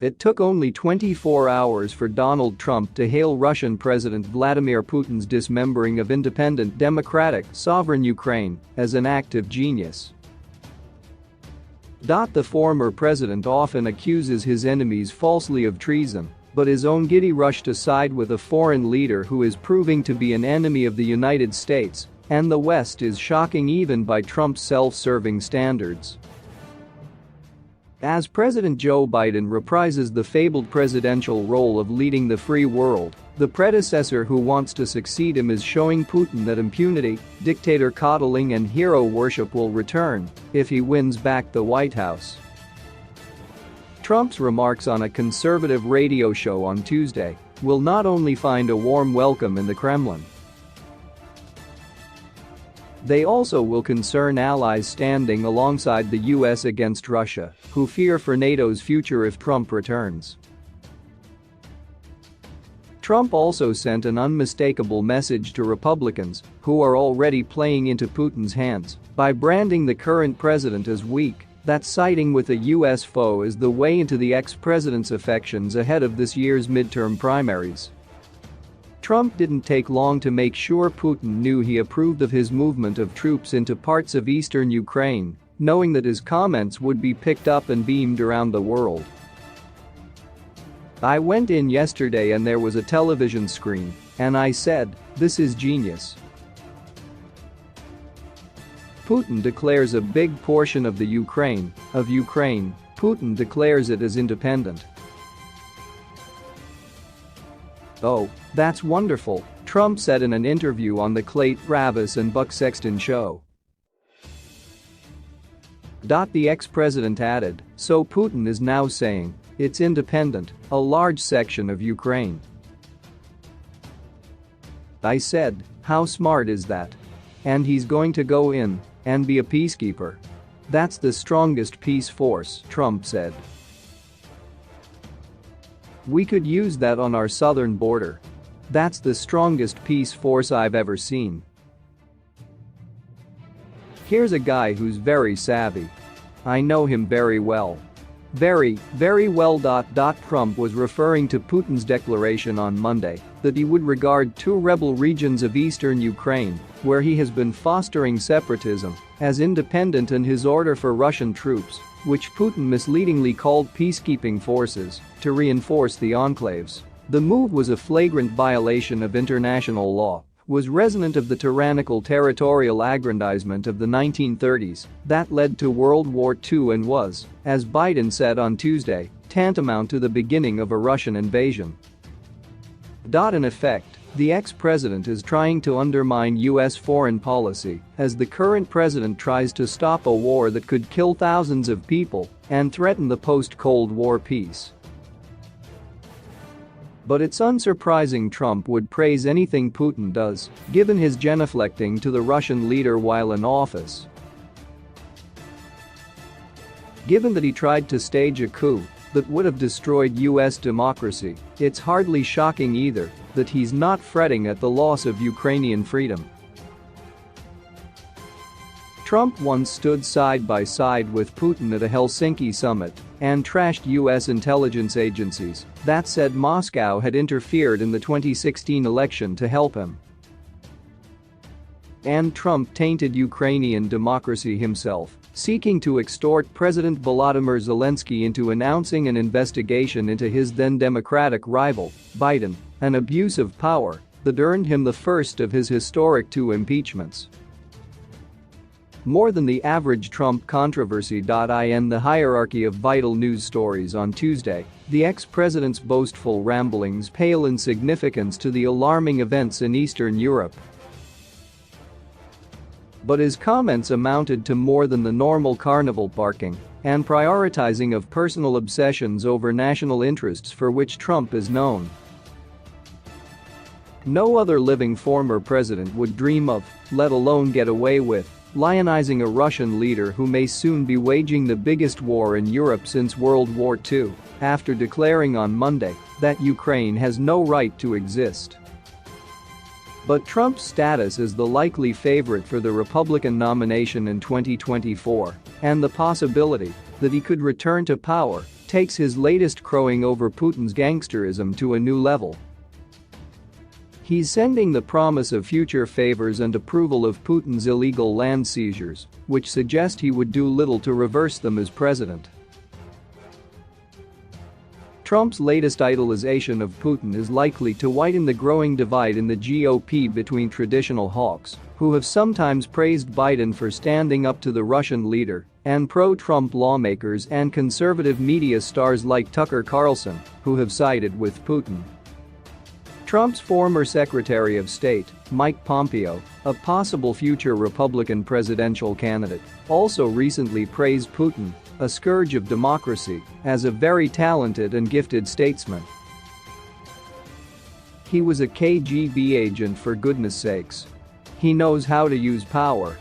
It took only 24 hours for Donald Trump to hail Russian President Vladimir Putin's dismembering of independent, democratic, sovereign Ukraine as an act of genius. The former president often accuses his enemies falsely of treason, but his own giddy rush to side with a foreign leader who is proving to be an enemy of the United States and the West is shocking even by Trump's self-serving standards. As President Joe Biden reprises the fabled presidential role of leading the free world, the predecessor who wants to succeed him is showing Putin that impunity, dictator coddling and hero worship will return if he wins back the White House. Trump's remarks on a conservative radio show on Tuesday will not only find a warm welcome in the Kremlin, they also will concern allies standing alongside the US against Russia, who fear for NATO's future if Trump returns. Trump also sent an unmistakable message to Republicans, who are already playing into Putin's hands, by branding the current president as weak, that siding with a US foe is the way into the ex-president's affections ahead of this year's midterm primaries. Trump didn't take long to make sure Putin knew he approved of his movement of troops into parts of eastern Ukraine, knowing that his comments would be picked up and beamed around the world. "I went in yesterday and there was a television screen, and I said, this is genius." Putin declares a big portion of Ukraine, Putin declares it as independent. "Oh, that's wonderful," Trump said in an interview on the Clay Travis and Buck Sexton show. The ex-president added, "So Putin is now saying, it's independent, a large section of Ukraine." "I said, how smart is that? And he's going to go in and be a peacekeeper. That's the strongest peace force," Trump said. "We could use that on our southern border. That's the strongest peace force I've ever seen." Here's a guy who's very savvy. I know him very well. Very well. Trump was referring to Putin's declaration on Monday that he would regard two rebel regions of eastern Ukraine, where he has been fostering separatism, as independent and his order for Russian troops, which Putin misleadingly called peacekeeping forces, to reinforce the enclaves. The move was a flagrant violation of international law, was resonant of the tyrannical territorial aggrandizement of the 1930s that led to World War II and was, as Biden said on Tuesday, tantamount to the beginning of a Russian invasion. In effect, the ex-president is trying to undermine US foreign policy as the current president tries to stop a war that could kill thousands of people and threaten the post-Cold War peace. But it's unsurprising Trump would praise anything Putin does, given his genuflecting to the Russian leader while in office. Given that he tried to stage a coup that would have destroyed US democracy, it's hardly shocking either that he's not fretting at the loss of Ukrainian freedom. Trump once stood side by side with Putin at a Helsinki summit and trashed US intelligence agencies that said Moscow had interfered in the 2016 election to help him. And Trump tainted Ukrainian democracy himself, seeking to extort President Volodymyr Zelensky into announcing an investigation into his then Democratic rival, Biden, an abuse of power that earned him the first of his historic 2 impeachments. More than the average Trump controversy. In the hierarchy of vital news stories on Tuesday, the ex-president's boastful ramblings pale in significance to the alarming events in Eastern Europe. But his comments amounted to more than the normal carnival barking and prioritizing of personal obsessions over national interests for which Trump is known. No other living former president would dream of, let alone get away with, lionizing a Russian leader who may soon be waging the biggest war in Europe since World War II, after declaring on Monday that Ukraine has no right to exist. But Trump's status as the likely favorite for the Republican nomination in 2024 and the possibility that he could return to power takes his latest crowing over Putin's gangsterism to a new level. He's sending the promise of future favors and approval of Putin's illegal land seizures, which suggest he would do little to reverse them as president. Trump's latest idolization of Putin is likely to widen the growing divide in the GOP between traditional hawks, who have sometimes praised Biden for standing up to the Russian leader, and pro-Trump lawmakers and conservative media stars like Tucker Carlson, who have sided with Putin. Trump's former Secretary of State, Mike Pompeo, a possible future Republican presidential candidate, also recently praised Putin, a scourge of democracy, as a very talented and gifted statesman. He was a KGB agent, for goodness sakes. He knows how to use power.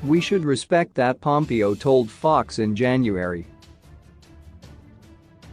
We should respect that, Pompeo told Fox in January.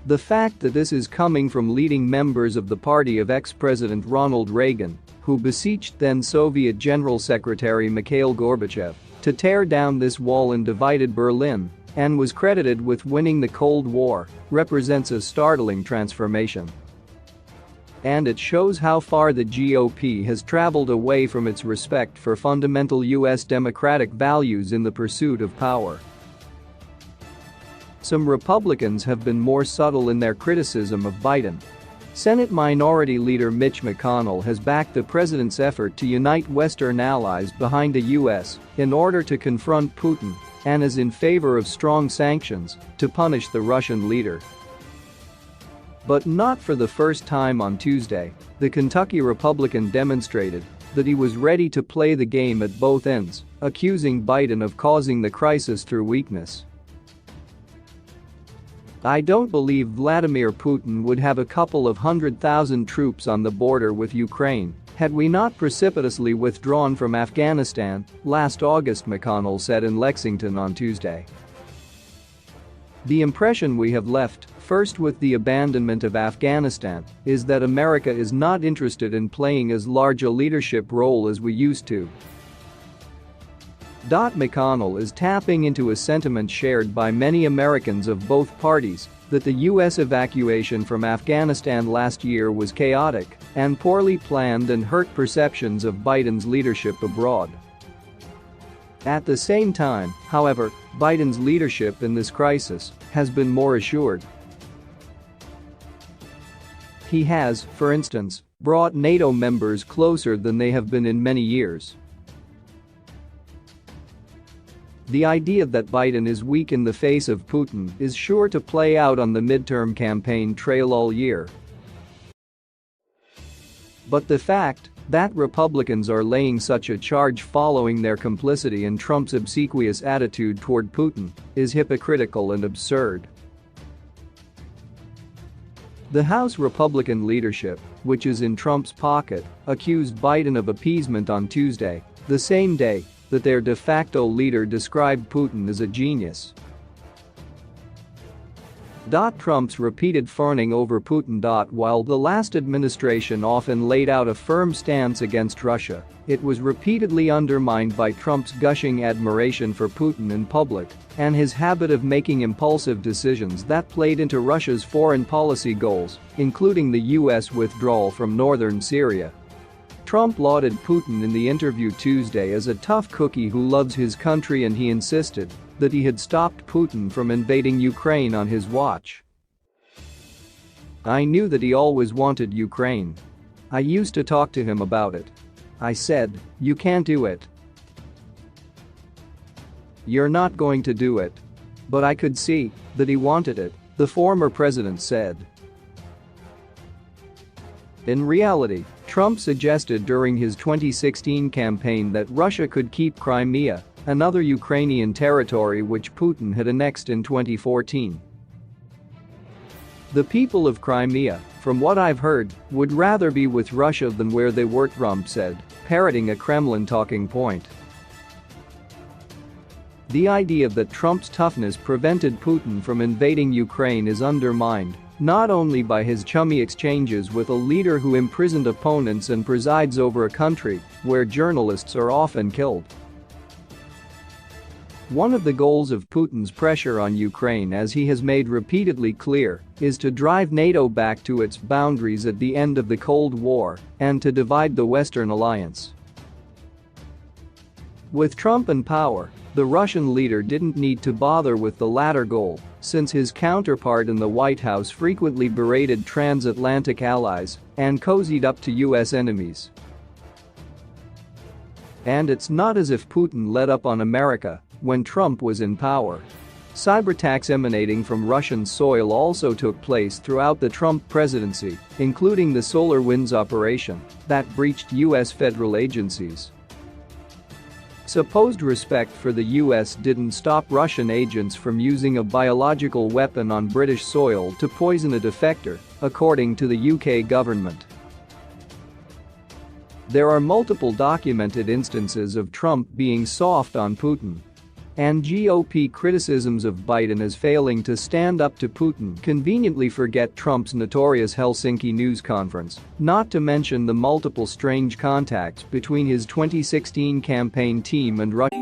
The fact that this is coming from leading members of the party of ex-President Ronald Reagan, who beseeched then-Soviet General Secretary Mikhail Gorbachev to tear down this wall in divided Berlin, and was credited with winning the Cold War, represents a startling transformation. And it shows how far the GOP has traveled away from its respect for fundamental U.S. democratic values in the pursuit of power. Some Republicans have been more subtle in their criticism of Biden. Senate Minority Leader Mitch McConnell has backed the president's effort to unite Western allies behind the U.S. in order to confront Putin, and is in favor of strong sanctions to punish the Russian leader. But not for the first time on Tuesday, the Kentucky Republican demonstrated that he was ready to play the game at both ends, accusing Biden of causing the crisis through weakness. "I don't believe Vladimir Putin would have a couple of 100,000 troops on the border with Ukraine had we not precipitously withdrawn from Afghanistan last August," McConnell said in Lexington on Tuesday. "The impression we have left, first with the abandonment of Afghanistan, is that America is not interested in playing as large a leadership role as we used to." McConnell is tapping into a sentiment shared by many Americans of both parties that the U.S. evacuation from Afghanistan last year was chaotic and poorly planned and hurt perceptions of Biden's leadership abroad. At the same time, however, Biden's leadership in this crisis has been more assured. He has, for instance, brought NATO members closer than they have been in many years. The idea that Biden is weak in the face of Putin is sure to play out on the midterm campaign trail all year. But the fact that Republicans are laying such a charge following their complicity in Trump's obsequious attitude toward Putin is hypocritical and absurd. The House Republican leadership, which is in Trump's pocket, accused Biden of appeasement on Tuesday, the same day that their de facto leader described Putin as a genius. Trump's repeated fawning over Putin. While the last administration often laid out a firm stance against Russia, it was repeatedly undermined by Trump's gushing admiration for Putin in public and his habit of making impulsive decisions that played into Russia's foreign policy goals, including the U.S. withdrawal from northern Syria. Trump lauded Putin in the interview Tuesday as a tough cookie who loves his country, and he insisted that he had stopped Putin from invading Ukraine on his watch. "I knew that he always wanted Ukraine. I used to talk to him about it. I said, you can't do it. You're not going to do it. But I could see that he wanted it," the former president said. In reality, Trump suggested during his 2016 campaign that Russia could keep Crimea, another Ukrainian territory which Putin had annexed in 2014. "The people of Crimea, from what I've heard, would rather be with Russia than where they were," Trump said, parroting a Kremlin talking point. The idea that Trump's toughness prevented Putin from invading Ukraine is undermined not only by his chummy exchanges with a leader who imprisoned opponents and presides over a country where journalists are often killed. One of the goals of Putin's pressure on Ukraine, as he has made repeatedly clear, is to drive NATO back to its boundaries at the end of the Cold War and to divide the Western alliance. With Trump in power, the Russian leader didn't need to bother with the latter goal, since his counterpart in the White House frequently berated transatlantic allies and cozied up to US enemies. And it's not as if Putin let up on America when Trump was in power. Cyberattacks emanating from Russian soil also took place throughout the Trump presidency, including the SolarWinds operation that breached US federal agencies. Supposed respect for the US didn't stop Russian agents from using a biological weapon on British soil to poison a defector, according to the UK government. There are multiple documented instances of Trump being soft on Putin. And GOP criticisms of Biden as failing to stand up to Putin conveniently forget Trump's notorious Helsinki news conference, not to mention the multiple strange contacts between his 2016 campaign team and Russia.